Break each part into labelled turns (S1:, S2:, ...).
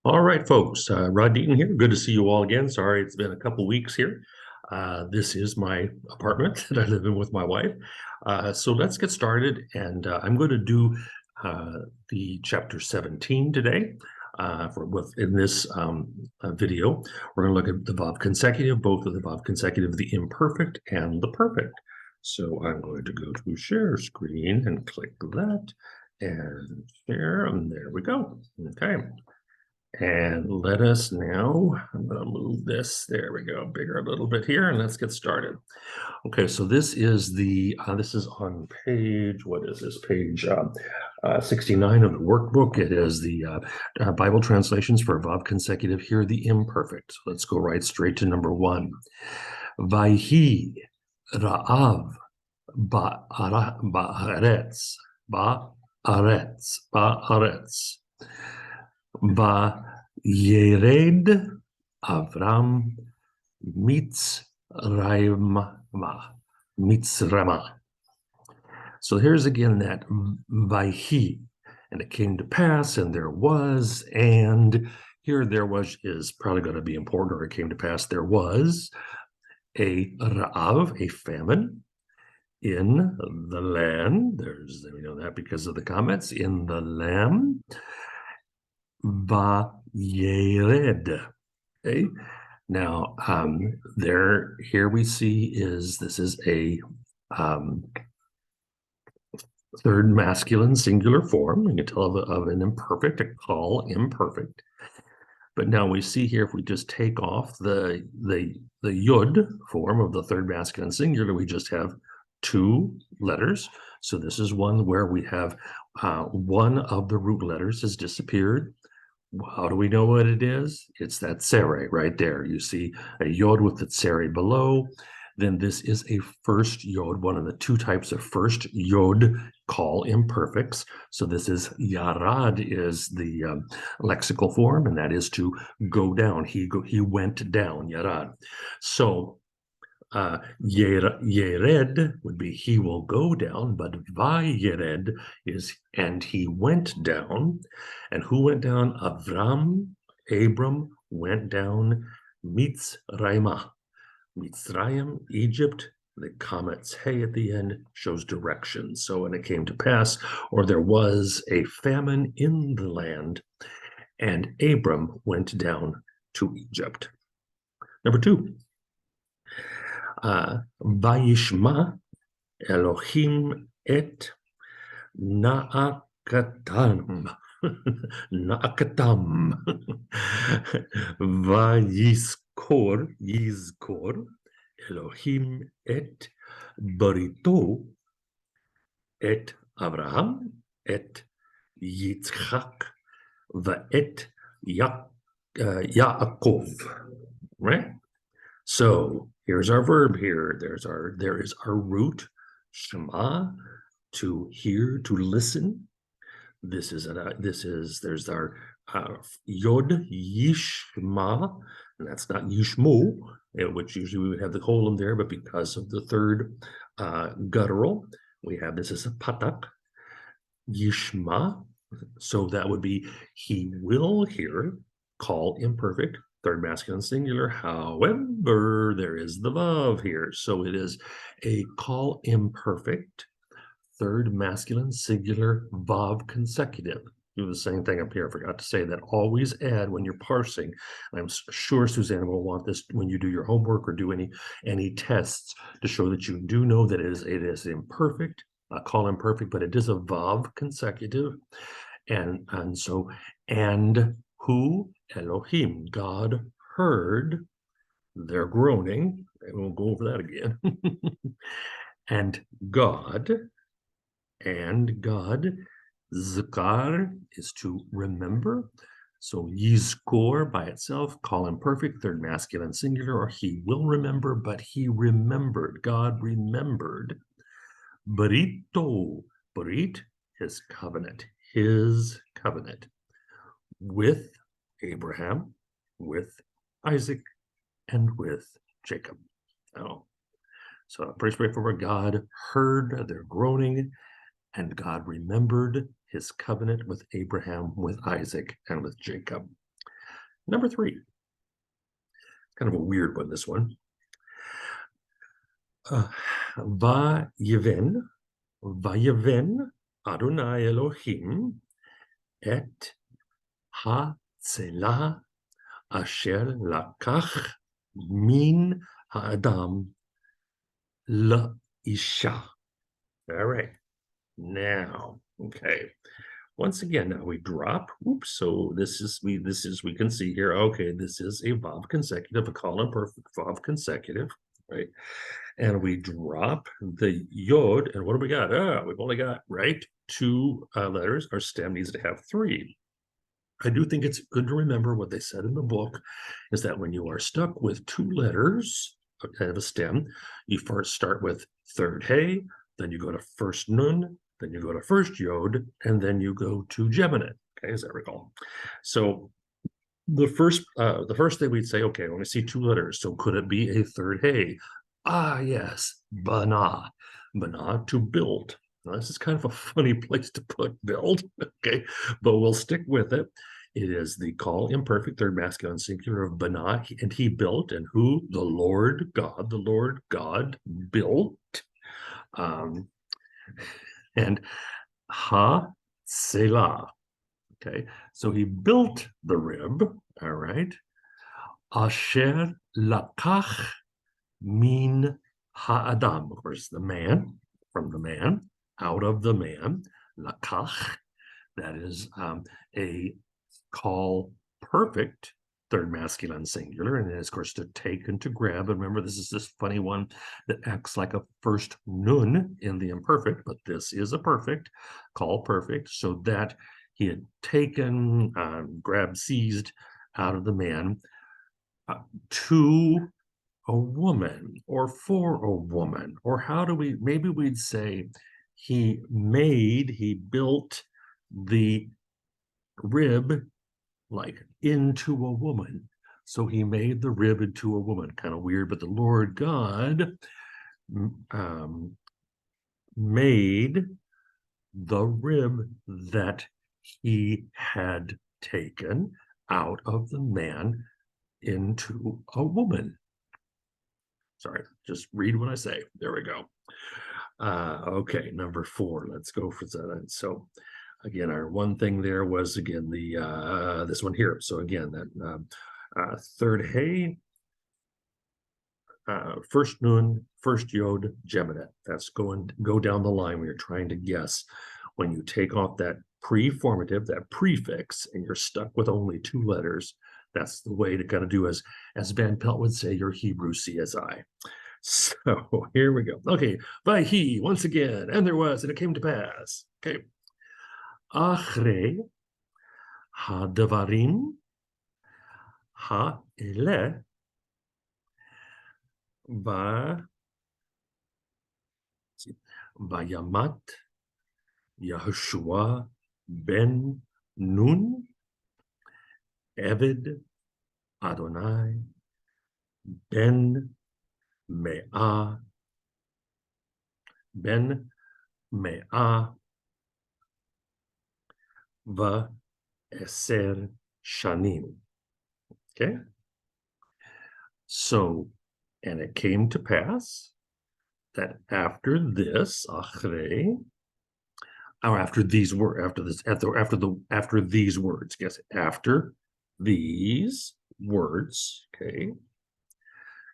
S1: All right, folks. Rod Deaton here. Good to see you all again. Sorry, it's been a couple weeks here. This is my apartment that I live in with my wife. So let's get started. And I'm going to do uh, the chapter 17 today. In this video, we're going to look at the verb consecutive, both of the verb consecutive, the imperfect and the perfect. So I'm going to go to share screen and click that and share. And there we go. Okay. And let us now, I'm going to move this, there we go, bigger a little bit here, and let's get started. Okay, so this is this is on page, what is this, page 69 of the workbook. It is the Bible translations for verb consecutive, here the imperfect. So let's go right straight to number one. Vayhi ra'av ba'aretz, ba'aretz. Vayered Avram Mitzrayma. So here's again that Vayhi, and it came to pass, and there was, and here there was is probably going to be important, or it came to pass, there was a Ra'av, a famine, in the land. We know that because of the comments, in the land. Vayered. Okay. Now, here we see this is a third masculine singular form. You can tell of an imperfect, a call imperfect. But now we see here, if we just take off the yud form of the third masculine singular, we just have two letters. So this is one where we have one of the root letters has disappeared. How do we know what it is? It's that tsere right there. You see a yod with the tsere below. Then this is a first yod, one of the two types of first yod call imperfects. So this is yarad is the lexical form, and that is to go down. He went down, yarad. So Yered would be he will go down, but Vayered is and he went down. And who went down? Abram went down Mitzrayma. Mitzrayim, Egypt. The comma hey at the end shows direction. So when it came to pass, or there was a famine in the land, and Abram went down to Egypt. Number two. Vayishma Elohim et Naakatam. Naakatam. Yizkor Elohim et Barito et Abraham et Yitzchak va'et Yaakov. Right? So here's our verb here. There is our root, shema, to hear, to listen. There's our yod, yishma, and that's not yishmo, which usually we would have the colon there, but because of the third guttural, we have this as a patak, yishma. So that would be he will hear, call imperfect, third masculine singular. However, there is the vav here. So it is a call imperfect, third masculine singular vav consecutive. Do the same thing up here. I forgot to say that. Always add when you're parsing. I'm sure Susanna will want this when you do your homework or do any tests to show that you do know that it is imperfect, call imperfect, but it is a vav consecutive. And so, and who? Elohim, God heard their groaning. And we'll go over that again. and God, Zakar is to remember. So Yizkor by itself, call imperfect, third masculine singular, or he will remember, but he remembered. God remembered. Barito, Barit, his covenant with Abraham, with Isaac, and with Jacob. Oh, so pretty straightforward. God heard their groaning, and God remembered his covenant with Abraham, with Isaac, and with Jacob. Number 3, kind of a weird one, this one. Vayeven Adonai Elohim et ha-tzelah asher lakach min ha'adam la'isha. All right. Now, okay. Once again, now we drop. Oops. So this is we can see here. Okay, this is a vav consecutive, a column perfect vav consecutive, right? And we drop the yod, and what do we got? We've only got, right, 2 letters. Our stem needs to have 3. I do think it's good to remember what they said in the book is that when you are stuck with 2 letters of a stem, you first start with third hey, then you go to first nun, then you go to first yod, and then you go to geminate, okay, as I recall. So the first thing we'd say, okay, when we see 2 letters, so could it be a third hey? Yes, bana to build. Now, this is kind of a funny place to put build, okay, but we'll stick with it. It is the call imperfect third masculine singular of bana, and he built, and who? The Lord God built. And ha-tzelah. Okay, so he built the rib, all right. Asher lakach min ha'adam, of course, the man, from the man, out of the man, lakach, that is a call perfect third masculine singular, and then of course to take and to grab. And remember, this is this funny one that acts like a first nun in the imperfect, but this is a perfect, call perfect, so that he had taken, grabbed, seized out of the man to a woman, or for a woman, or how do we, maybe we'd say he built the rib like into a woman. So he made the rib into a woman. Kind of weird, but the Lord God made the rib that he had taken out of the man into a woman. Sorry, just read what I say. There we go. Okay, number 4. Let's go for that. So again, our one thing there was, again, the this one here. So again, that third hey, first nun, first yod, geminate. That's go down the line when you're trying to guess. When you take off that preformative, that prefix, and you're stuck with only 2 letters, that's the way to kind of do, as Van Pelt would say, your Hebrew CSI. So here we go. Okay, Vayhi, once again, and there was, and it came to pass. Okay. Achre ha-davarim ha-ele vayamat Yahushua ben Nun Eved Adonai ben Me'ah va'eser shanim. Okay. So, and it came to pass that after this, achre, or after these words, after these words, guess after these words, okay,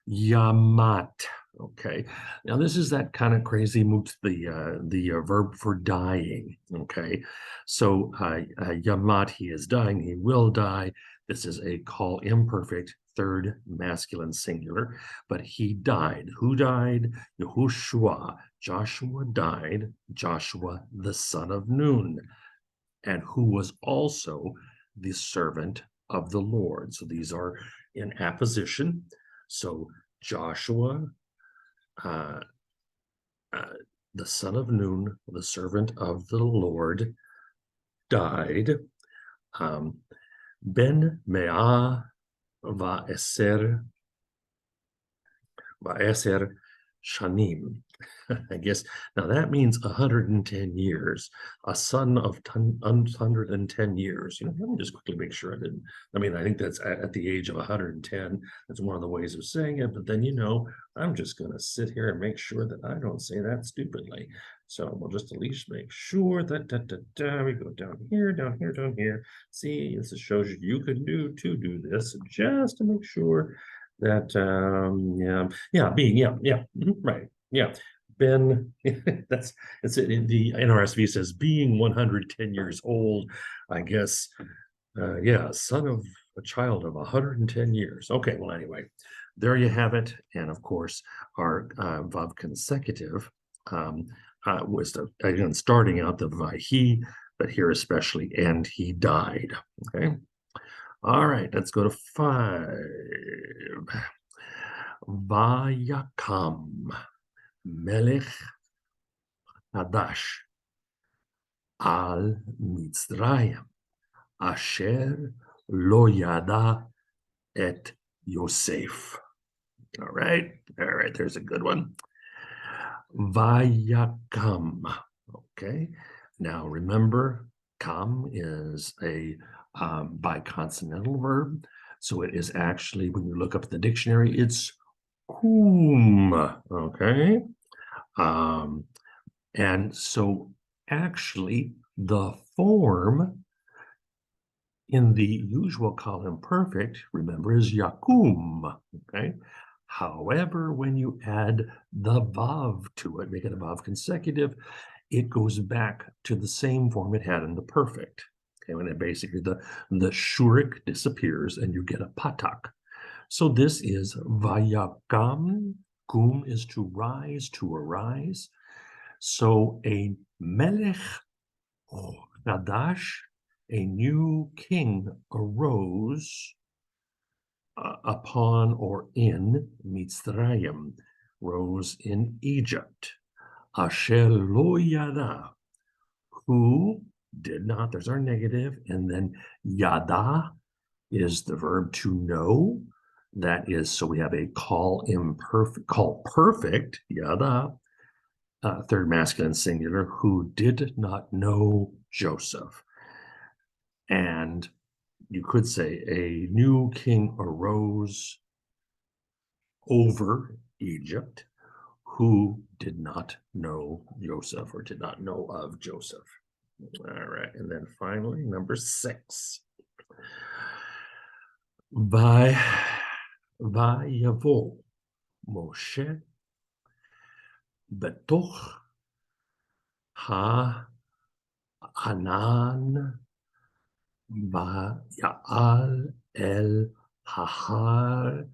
S1: yamat. Okay, now this is that kind of crazy move, the verb for dying. Okay, so yamat, he is dying, he will die. This is a call imperfect third masculine singular, but he died. Who died? Yahushua. Joshua died. Joshua, the son of Nun, and who was also the servant of the Lord. So these are in apposition. So Joshua, the son of Nun, the servant of the Lord, died. Ben Me'ah va'eser shanim. I guess now that means 110 years, a son of 110 years. Let me just quickly make sure I didn't. I mean, I think that's at the age of 110. That's one of the ways of saying it. But then, I'm just going to sit here and make sure that I don't say that stupidly. So we'll just at least make sure that we go down here, down here, down here. See, this shows you could do this just to make sure that right. Yeah. Been that's it. The NRSV says being 110 years old, I guess. Son of a child of 110 years. Okay, well, anyway, there you have it. And of course, our Vav consecutive was again starting out the Vahi, but here especially, and he died. Okay. All right, let's go to 5. Vayakam Melech Hadash al Mitzrayim Asher lo yada et Yosef. All right, there's a good one. Vayakam. Okay, now remember, kam is a biconsonantal verb, so it is actually, when you look up the dictionary, it's kum. Okay, and so actually the form in the usual column perfect, remember, is yakum. Okay. However, when you add the vav to it, make it a vav consecutive, it goes back to the same form it had in the perfect. Okay, when it basically the shurik disappears and you get a patak. So this is vayakam. Kum is to rise, to arise. So a melech chadash, a new king arose upon or in Mitzrayim, rose in Egypt. Asher lo yada, who did not, there's our negative, and then yada is the verb to know. That is, so we have a call perfect, yada, third masculine singular, who did not know Joseph. And you could say a new king arose over Egypt who did not know Joseph or did not know of Joseph. All right, and then finally, number 6. Vayavo Moshe betoch ha'anan vaya'al el hahar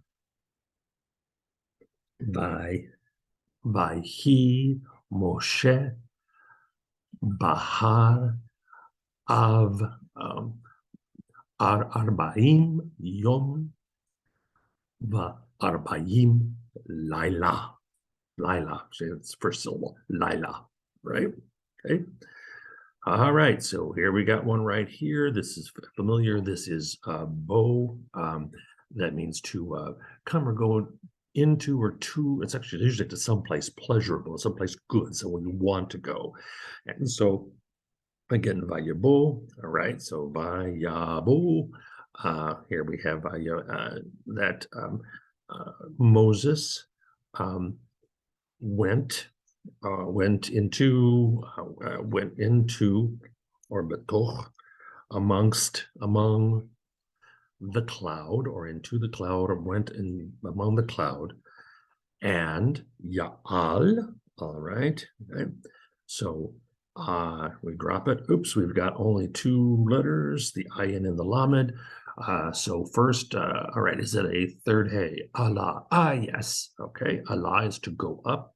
S1: vayhi Moshe bahar av arba'im yom va'arba'im laila. Lila, so it's first syllable, Lila, right? Okay. All right, so here we got one right here. This is familiar. This is bo. That means to come or go into or to. It's actually usually to someplace pleasurable, someplace good, so when you want to go. And so again, vayabo. All right, so vayabo. Here we have that Moses went into or betoch, among the cloud, or into the cloud, or went in among the cloud, and Ya'al. All right. Okay. So we drop it. Oops, we've got only 2 letters, the ayin and the lamed. So first, all right, is it a third hey? Allah. Yes. Okay. Allah is to go up.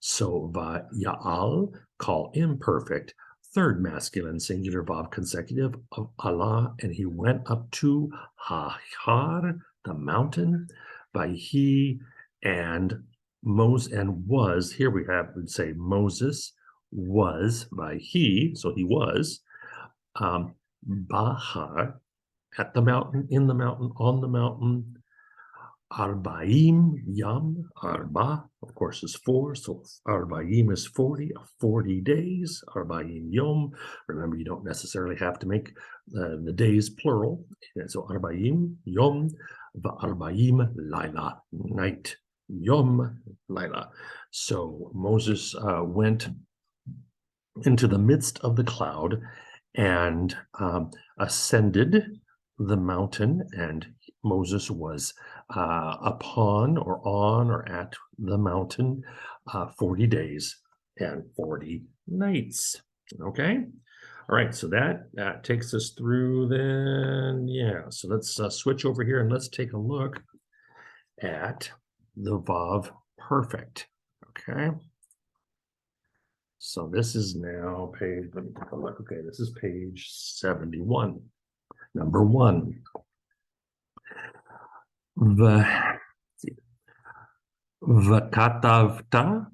S1: So Ya'al, call imperfect, third masculine singular vav consecutive of Allah, and he went up to Hahar, the mountain, by he and Moses, and was, here we have, would say Moses was by he, so he was, Bahar, at the mountain, in the mountain, on the mountain, Arbaim yam, arba, of course, is 4. So arbaim is 40, 40 days. Arbaim yom. Remember, you don't necessarily have to make the days plural. And so arbaim yom, va'arbaim laila, night. Yom laila. So Moses went into the midst of the cloud and ascended the mountain, and Moses was upon or on or at the mountain 40 days and 40 nights. Okay. All right. So that takes us through then. Yeah. So let's switch over here and let's take a look at the Vav perfect. Okay. So this is now page, let me take a look. Okay, this is page 71. Number 1. V'katavta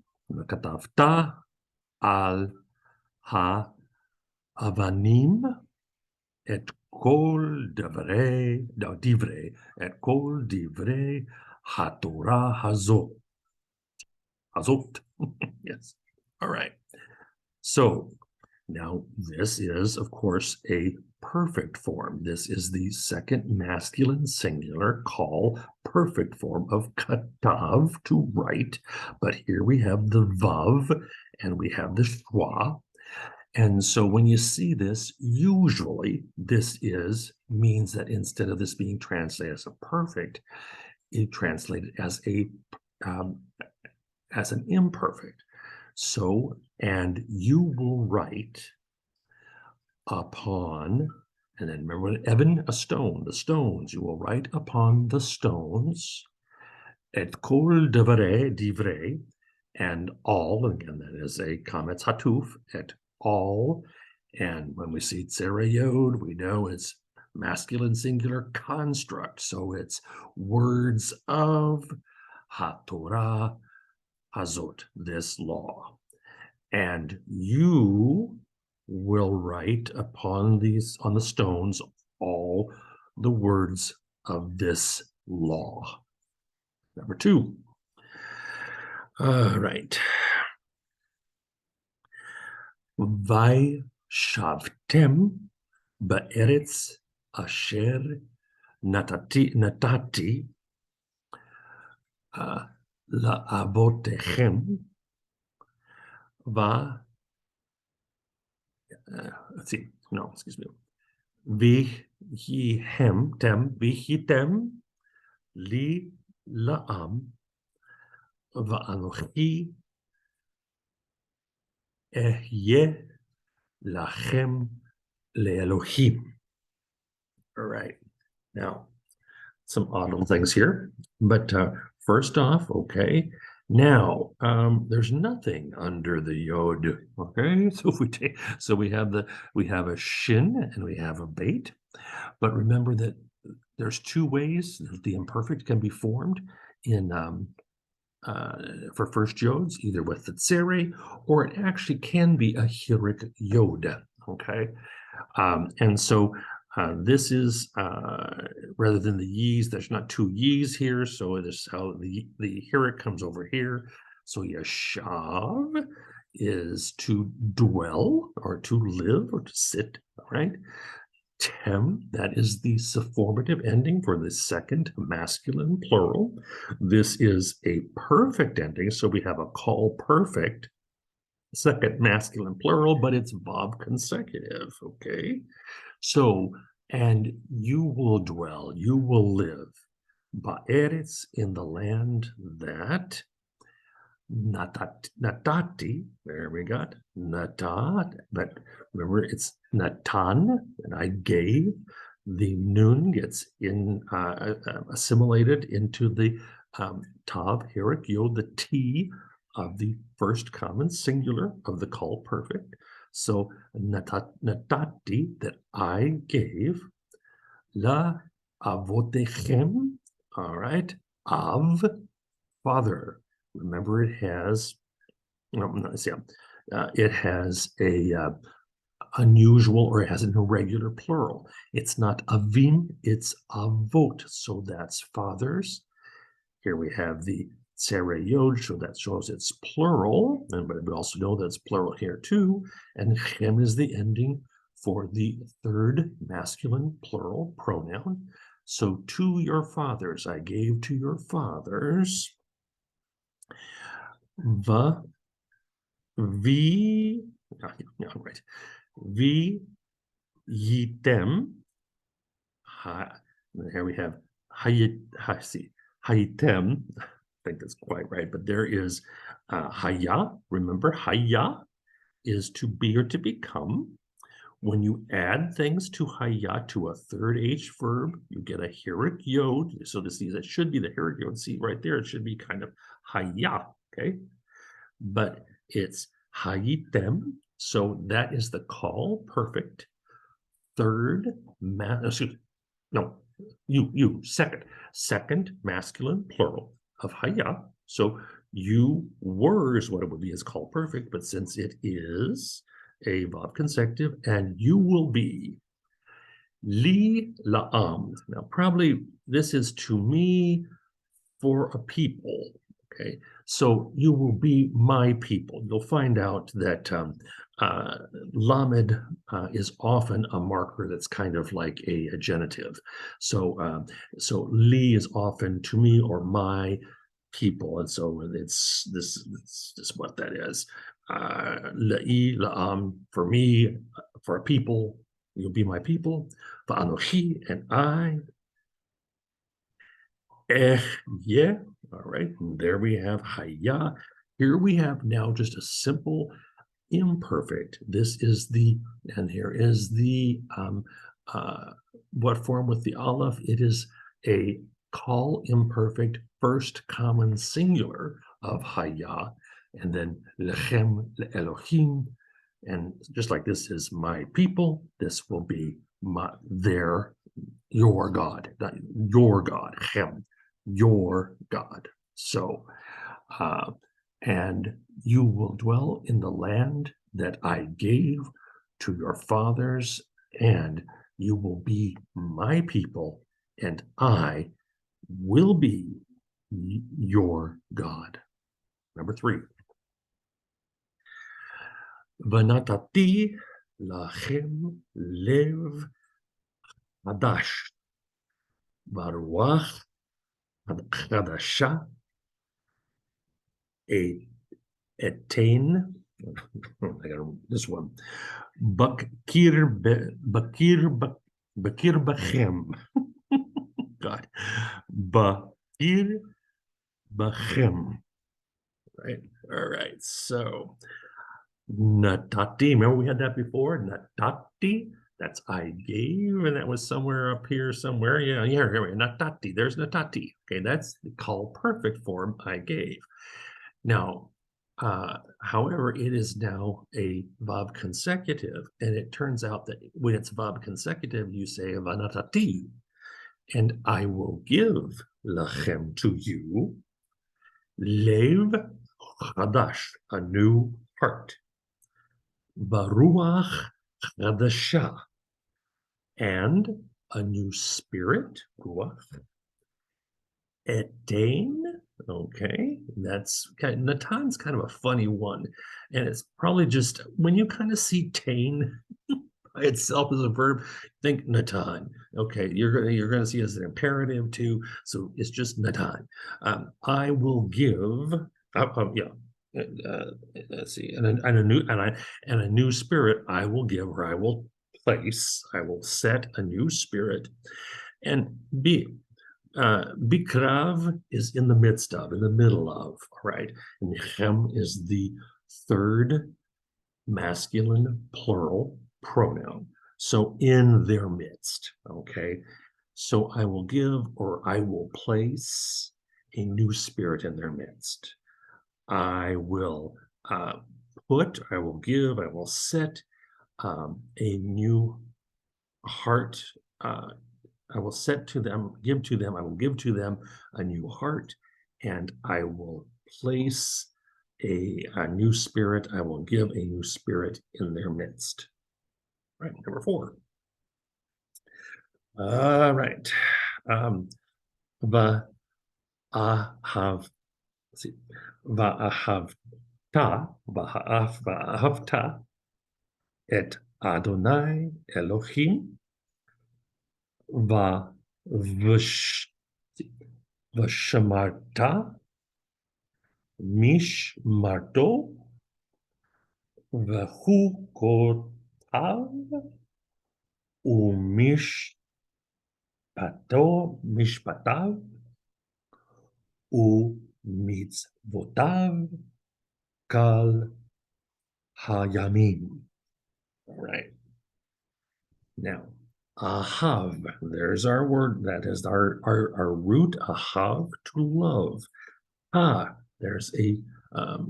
S1: al ha'avanim et kol divrei et kol divrei haTorah hazot. Yes. All right. So now this is, of course, a perfect form. This is the second masculine singular call perfect form of katav, to write. But here we have the vav and we have the shwa. And so when you see this, usually this means that instead of this being translated as a perfect, it translated as an imperfect. So, and you will write upon, and then remember, Eben, a stone, the stones, you will write upon the stones, et kol divrei, and all, again, that is a kametz hatuf, et all, and when we see tzereyod, we know it's masculine singular construct, so it's words of haTorah hazot, this law. And you will write upon these, on the stones, all the words of this law. Number 2. All right. Vaishavtem ba'eretz asher natati la'avotechem let's see, no, excuse me. Vihitem li la'am va'anochi ehye lachem le'elohim. All right. Now, some odd little things here, but first off, okay. Now, there's nothing under the yod. Okay, so if we take, so we have a shin and we have a bait, but remember that there's 2 ways that the imperfect can be formed in for first yods, either with the tzere, or it actually can be a hirik yod. Okay, and so this is rather than the ye's, there's not 2 ye's here, so it is how the hirik comes over here. So yashav is to dwell or to live or to sit, right? Tem, that is the sufformative ending for the second masculine plural. This is a perfect ending, so we have a call perfect, second masculine plural, but it's vav consecutive, okay? So, and you will dwell, you will live, ba'eretz, in the land that, natati, there we got, natat, but remember it's natan, and I gave, the nun gets assimilated into the tav, hirik, yod, the T of the first common singular of the call perfect. So natati, that I gave, la avotechem, all right, av, father. Remember, it has, it has a unusual, or it has an irregular plural. It's not avim, it's avot. So that's fathers. Here we have the tsereyod, so that shows it's plural, but we also know that's plural here too. And chem is the ending for the third masculine plural pronoun. So to your fathers, I gave to your fathers. Va, vi, right. Vi yitem. Here we have hayitem. I think that's quite right, but there is haya. Remember, haya is to be or to become. When you add things to haya, to a third H verb, you get a hirik yod. So this is, it should be the hirik yod. See right there, it should be kind of haya, okay? But it's hayitem. So that is the call perfect. Third, second masculine plural of haya. So you were is what it would be as call perfect, but since it is a verb consecutive, and you will be li la'am. Now, probably this is to me for a people. Okay, so you will be my people. You'll find out that lamed is often a marker that's kind of like a genitive. So li is often to me or my people, and so it's this what that is. La'i, la'am, for me, for a people, you'll be my people. Va'anochi, and I. Yeah, all right, and there we have haya. Here we have now just a simple imperfect. This is the, and here is the, what form with the aleph? It is a call imperfect first common singular of haya, and then lechem, Elohim, and just like this is my people, this will be your God, your God, Chem, your God. So, and you will dwell in the land that I gave to your fathers, and you will be my people, and I will be your God. Number 3. Vanatati lachem lev hadash varuach hadasha etain. I got this one. Bakir bachem. God. Bakir bachem. Right. All right. So natati. Remember we had that before? Natati. That's I gave, and that was somewhere up here somewhere. Yeah, here we go. Natati. There's natati. Okay, that's the call perfect form I gave. Now, however, it is now a verb consecutive, and it turns out that when it's verb consecutive, you say vanatati, and I will give lachem to you, lev chadash, a new heart, baruach chadasha, and a new spirit, ruach, etain. Okay, that's Natan's kind of a funny one, and it's probably just when you kind of see tain by itself as a verb, think Natan. Okay, you're gonna see it as an imperative too, so it's just Natan. I will give. Let's see, and a new spirit I will give, or I will place. I will set a new spirit, and be. Bikrav is in the midst of, in the middle of, right? And Chem is the third masculine plural pronoun. So in their midst, okay? So I will give, or I will place a new spirit in their midst. I will put, I will give, I will set a new heart, I will set to them, give to them, I will give to them a new heart, and I will place a new spirit, I will give a new spirit in their midst. Right, number 4. All right. ahav, see, va'ahavta et Adonai Elohim v'shamarta mishmarto v'chukotav mishpatav u'mitzvotav kal hayamim. All right. Now, ahav, there's our word. That is our root, ahav, to love. There's a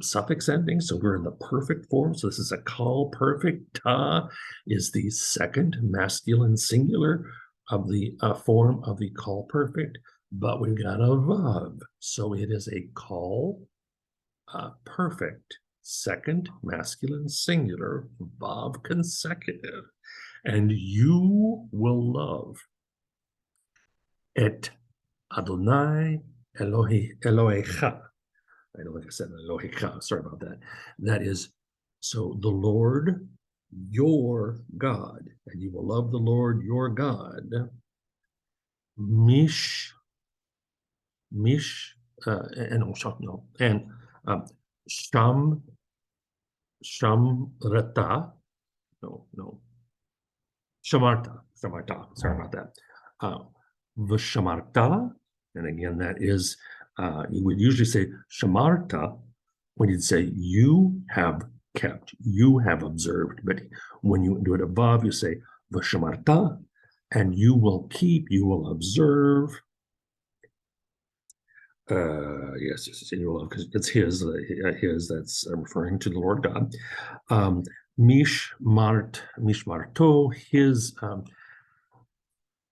S1: suffix ending, so we're in the perfect form. So this is a call perfect. Ta is the second masculine singular of the form of the call perfect, but we've got a vav. So it is a call perfect, second masculine singular, vav consecutive. And you will love et Adonai Elohecha. I don't think I said Elohecha. Sorry about that. That is, so the Lord your God, and you will love the Lord your God. Shamrata. No. Shamarta, sorry about that. V'shamarta, and again, that is, you would usually say shamarta when you'd say you have kept, you have observed, but when you do it above, you say v'shamarta, and you will keep, you will observe. Yes, and you will, because it's his, that's referring to the Lord God. Mishmarto, his,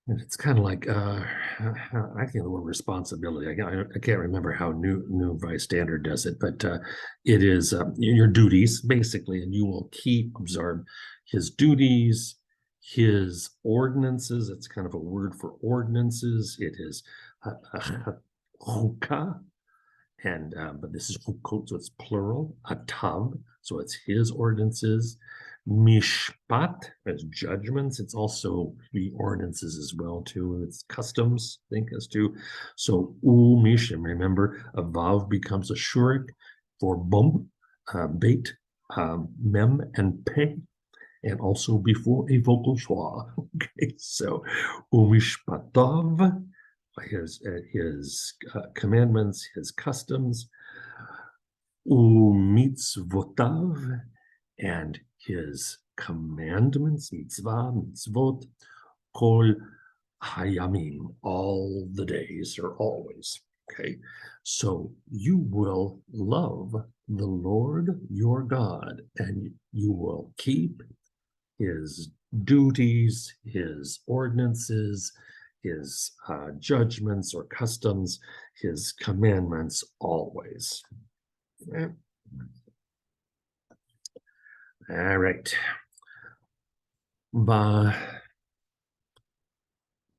S1: and it's kind of like, I think the word responsibility, I can't remember how New Vice Standard does it, but it is your duties, basically, and you will keep, observe his duties, his ordinances. It's kind of a word for ordinances. It is chukah, and but this is chukot, so it's plural. Atav, so it's his ordinances. Mishpat as judgments. It's also the ordinances as well too. It's customs, I think, as too. So mishim. Remember, a vav becomes a shurik for bump, bait, mem, and pe, and also before a vocal schwa. Okay, so mishpatav, his commandments, his customs, mitzvotav, and his commandments, mitzvah, mitzvot, kol hayamim, all the days or always. Okay, so you will love the Lord your God, and you will keep his duties, his ordinances, his judgments or customs, his commandments always. Okay. All right.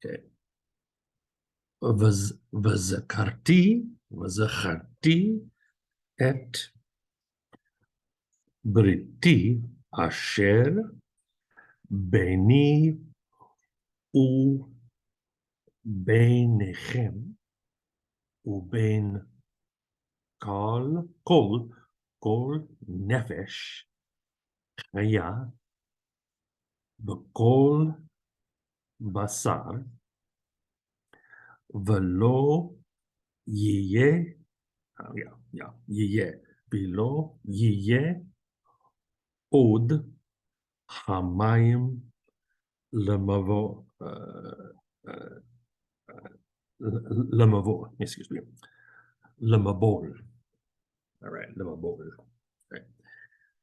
S1: Okay. V'zakarti et briti asher beni u beinechem u bein kol nefesh chaya b'kol basar v'lo yiyeh, yiyeh, v'lo yiyeh od hamayim lemavo, excuse me, lemabol. All right, lemabol. Right.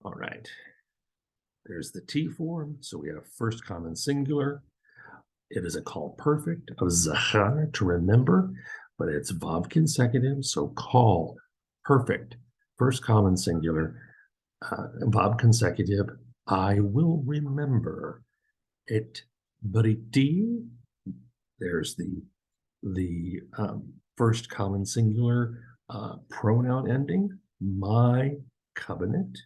S1: All right. There's the T form. So we have first common singular. It is a call perfect of zachar, to remember, but it's vav consecutive. So call perfect, first common singular, vav consecutive. I will remember it. Briti. There's the first common singular pronoun ending, my covenant,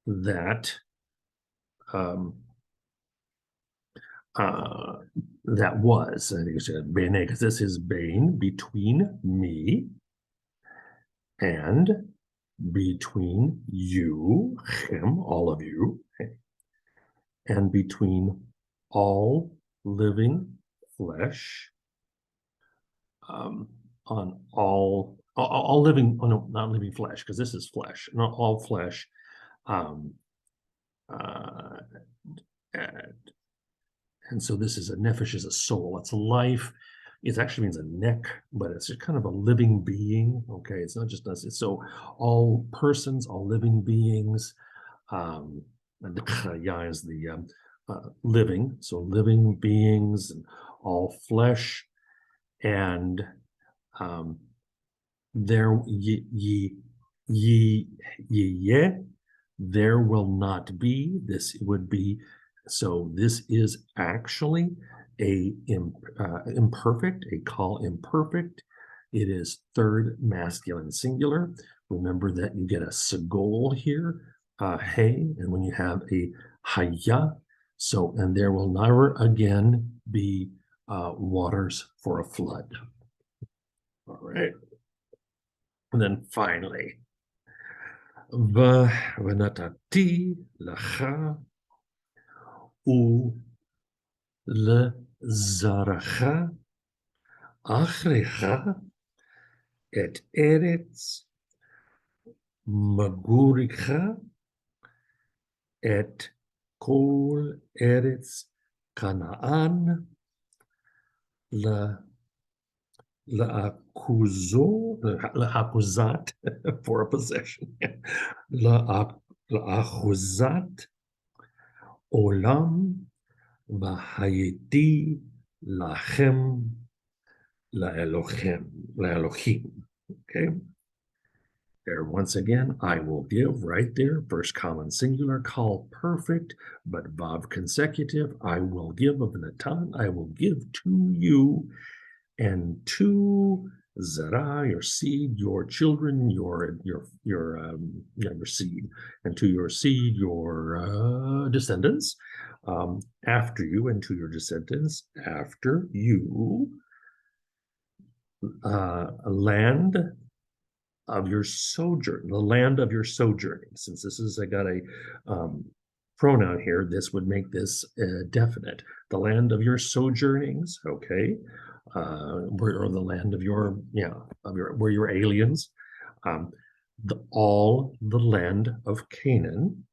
S1: that that was, I think it said bene, because this is bane, between me and between you, him, all of you, and between all living flesh, on all living, oh no, not living flesh, because this is flesh, not all flesh, and so this is a nefesh, is a soul, it's a life. It actually means a neck, but it's just kind of a living being. Okay, it's not just us. It's so all persons, all living beings. And the chaya is the living, so living beings and all flesh, and there there will not be. This would be, so this is actually a imperfect, a call imperfect. It is third masculine singular. Remember that you get a segol here, hey, and when you have a haya, so, and there will never again be waters for a flood. All right. And then finally, v'natati lacha u'lezarecha achrecha et eretz maguricha et kol eretz Canaan la'akuzat for a possession, la'akuzat olam v'hayeti lachem la'elohim. Okay. There, once again, I will give right there, first common singular, call perfect, but vav consecutive. I will give of Natan, I will give to you, and to zara, your seed, your children, your seed, and to your seed, your descendants, after you, and to your descendants after you, land of your sojourn, the land of your sojourning. Since this is, I got a pronoun here, this would make this definite. The land of your sojournings, okay, or the land of your, where you're aliens, all the land of Canaan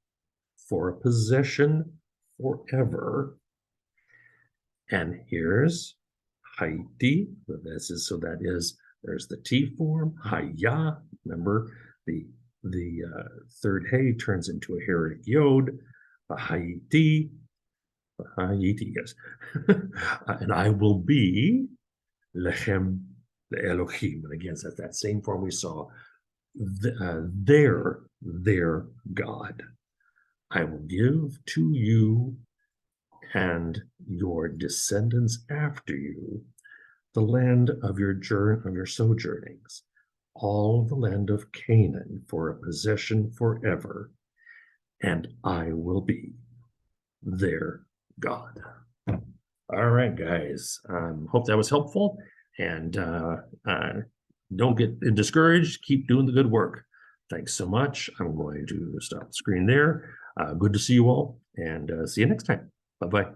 S1: for a possession forever. And here's Haiti. This is, so that is, there's the T form, Haya. Remember, the third Hey turns into a Herodic Yod, Haiti, yes. And I will be Lechem Elohim. And again, that's that same form we saw. Their God. I will give to you and your descendants after you the land of your sojournings, all the land of Canaan for a possession forever, and I will be their God. All right, guys. Hope that was helpful, and don't get discouraged. Keep doing the good work. Thanks so much. I'm going to stop the screen there. Good to see you all, and see you next time. Bye-bye.